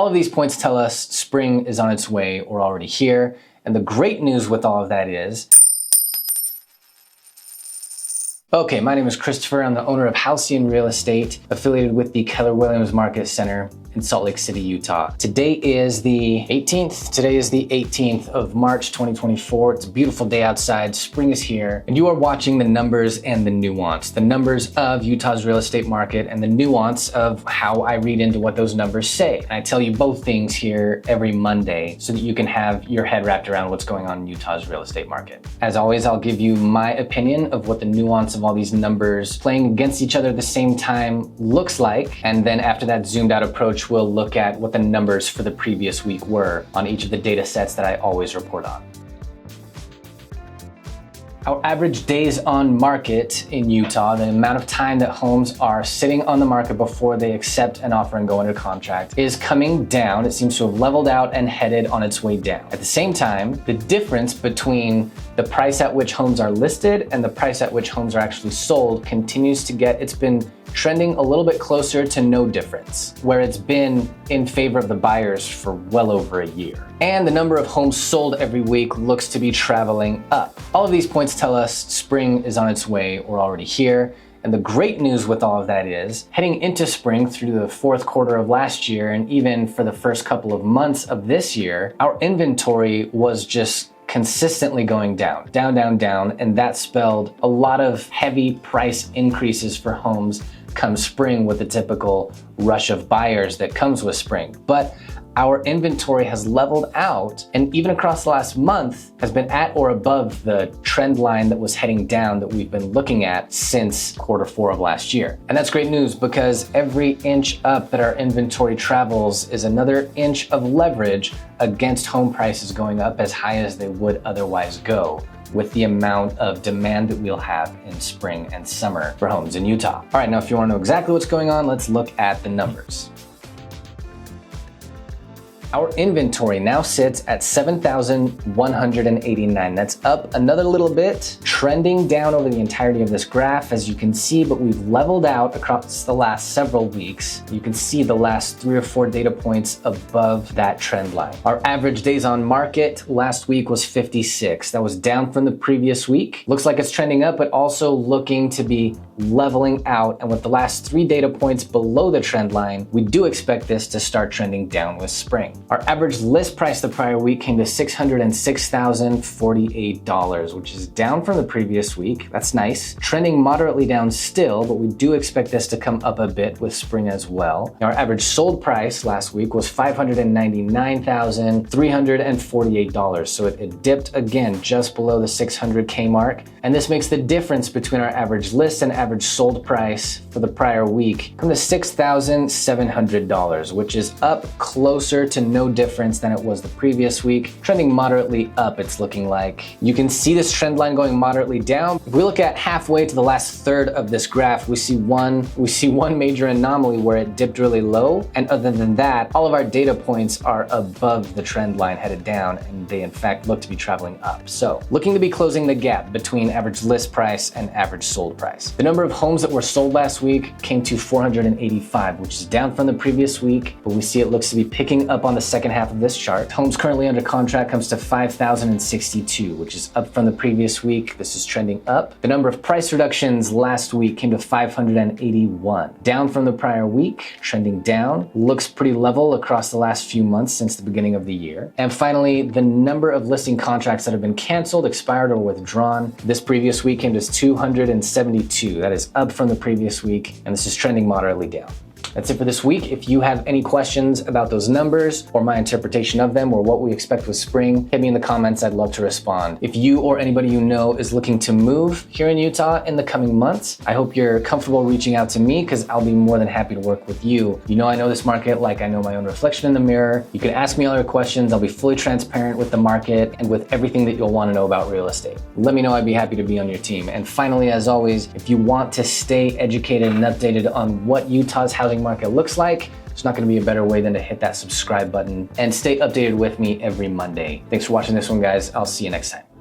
All of these points tell us spring is on its way or already here. And the great news with all of that is, okay, my name is Christopher. I'm the owner of Halcyon Real Estate, affiliated with the Keller Williams Market Center in Salt Lake City, Utah. Today is the 18th. Today is the 18th of March, 2024. It's a beautiful day outside. Spring is here. And you are watching the numbers and the nuance. The numbers of Utah's real estate market and the nuance of how I read into what those numbers say. And I tell you both things here every Monday so that you can have your head wrapped around what's going on in Utah's real estate market. As always, I'll give you my opinion of what the nuance of all these numbers playing against each other at the same time looks like. And then after that zoomed out approach, we'll look at what the numbers for the previous week were on each of the data sets that I always report on. Our average days on market in Utah, the amount of time that homes are sitting on the market before they accept an offer and go under contract, is coming down. It seems to have leveled out and headed on its way down. At the same time, the difference between the price at which homes are listed and the price at which homes are actually sold continues to it's been trending a little bit closer to no difference, where it's been in favor of the buyers for well over a year. And the number of homes sold every week looks to be traveling up. All of these points tell us spring is on its way or already here. And the great news with all of that is, heading into spring through the fourth quarter of last year and even for the first couple of months of this year, our inventory was just consistently going down, down, and that spelled a lot of heavy price increases for homes come spring with the typical rush of buyers that comes with spring. But our inventory has leveled out, and even across the last month has been at or above the trend line that was heading down that we've been looking at since Q4 of last year. And that's great news because every inch up that our inventory travels is another inch of leverage against home prices going up as high as they would otherwise go, with the amount of demand that we'll have in spring and summer for homes in Utah. All right, now if you want to know exactly what's going on, let's look at the numbers. Our inventory now sits at 7,189. That's up another little bit, trending down over the entirety of this graph, as you can see, but we've leveled out across the last several weeks. You can see the last 3 or 4 data points above that trend line. Our average days on market last week was 56. That was down from the previous week. Looks like it's trending up, but also looking to be leveling out. And with the last 3 data points below the trend line, we do expect this to start trending down with spring. Our average list price the prior week came to $606,048, which is down from the previous week. That's nice. Trending moderately down still, but we do expect this to come up a bit with spring as well. Our average sold price last week was $599,348, so it dipped again just below the 600K mark. And this makes the difference between our average list and average sold price for the prior week come to $6,700, which is up closer to no difference than it was the previous week. Trending moderately up, it's looking like. You can see this trend line going moderately down. If we look at halfway to the last third of this graph, we see one major anomaly where it dipped really low. And other than that, all of our data points are above the trend line headed down, and they in fact look to be traveling up. So looking to be closing the gap between average list price and average sold price. The number of homes that were sold last week came to 485, which is down from the previous week, but we see it looks to be picking up on the second half of this chart. Homes currently under contract comes to 5,062, which is up from the previous week. This is trending up. The number of price reductions last week came to 581, down from the prior week, trending down. Looks pretty level across the last few months since the beginning of the year. And finally, the number of listing contracts that have been canceled, expired, or withdrawn this previous week came to 272. That is up from the previous week, and this is trending moderately down. That's it for this week. If you have any questions about those numbers or my interpretation of them or what we expect with spring, hit me in the comments. I'd love to respond. If you or anybody you know is looking to move here in Utah in the coming months, I hope you're comfortable reaching out to me because I'll be more than happy to work with you. You know I know this market like I know my own reflection in the mirror. You can ask me all your questions. I'll be fully transparent with the market and with everything that you'll want to know about real estate. Let me know. I'd be happy to be on your team. And finally, as always, if you want to stay educated and updated on what Utah's housing market looks like, there's not going to be a better way than to hit that subscribe button and stay updated with me every Monday. Thanks for watching this one, guys. I'll see you next time.